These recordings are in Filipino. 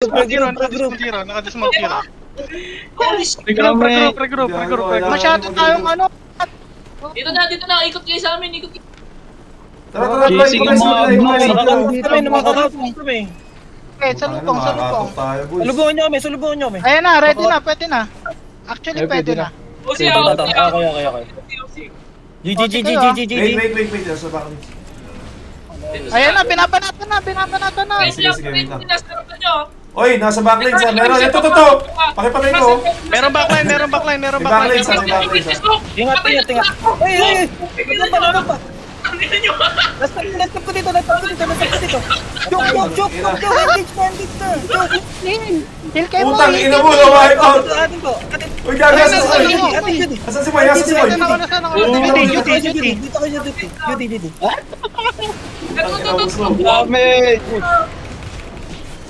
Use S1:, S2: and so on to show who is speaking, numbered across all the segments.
S1: Nakadismount hero. Regroup.
S2: Masyado tayong ano.
S3: Dito na, ikot kayo sa amin, ikot kayo.
S4: Tara,
S2: Okay, salubong.
S5: Salubungan nyo kami.
S2: Ayan na, ready na, pwede na. Actually, pwede na.
S3: Okay.
S5: GG.
S4: Wait, nasa back.
S2: Ayan na, binabanatan na.
S4: Sige. Oy, nasa backlane sa meron. Ito. Pakipatay ko.
S1: Meron backline.
S4: Backlane sa.
S5: Ingat. Ay. Ano pa? Let's ko dito. Chok. Engage na.
S2: Kill kayo mo.
S4: Putang ina mo, wipe out.
S5: Atin ko.
S4: Uy, gagas sa Moy. Asan si Moy?
S5: Dito kayo dito. Judy.
S4: Dami.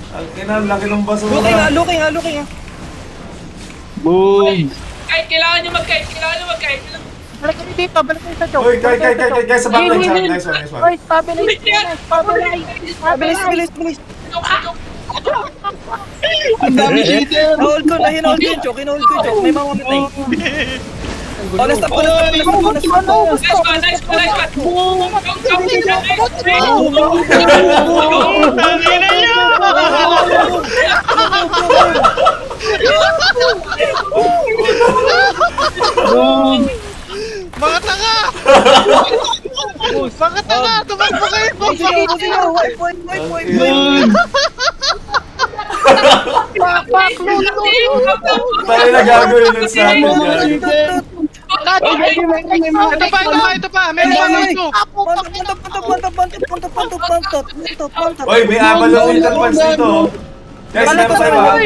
S4: Ang laki ng baso.
S5: Looking ha.
S1: Boom.
S3: Kahit kailangan nyo mag-kite.
S2: Balik kayo dito sa joke.
S4: Uy, kaya sa backline siya. Nice one.
S2: Oy, stabilize.
S1: Ang dami cheater.
S5: Hinahold ko yung joke. May mga matay. Let's stop.
S3: Nice one.
S1: Mga tanga! Tumakbo kayo!
S4: Tayo na gagawin nun sa akin.
S1: Ito pa! Meron
S4: Oy, may abal ng ultan punch dito. Guys, meron tayo ba?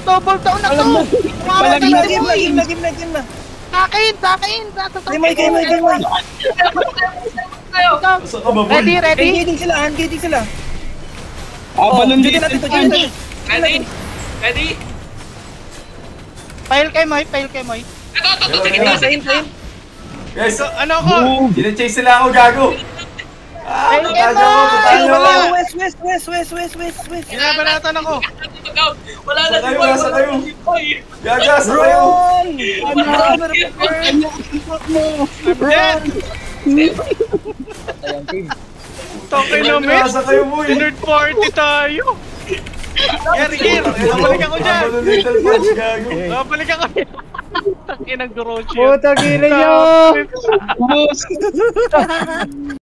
S2: Double down na to.
S5: Game na.
S2: Sakin.
S5: Game mo.
S4: Saan ka ba, boy?
S2: Ready?
S5: Engaging sila.
S1: balon dito.
S3: Ready?
S2: File kay Moy.
S3: Ito, sa gitna.
S4: Guys,
S1: Ano ako?
S4: chase nila ako, gago.
S5: West.
S1: Inabanatan ako.
S3: Wala na si
S4: Nasa kayo. Gagas, sa kayo.
S1: Dead! Tokay na miss.
S4: Nasa kayo, boy.
S1: Third party tayo. Gir. Babalik ako dyan.
S4: Abal ng little punch, gago.
S1: Babalik ako dyan. Takinang Gorocho.
S2: Puta, gila nyo!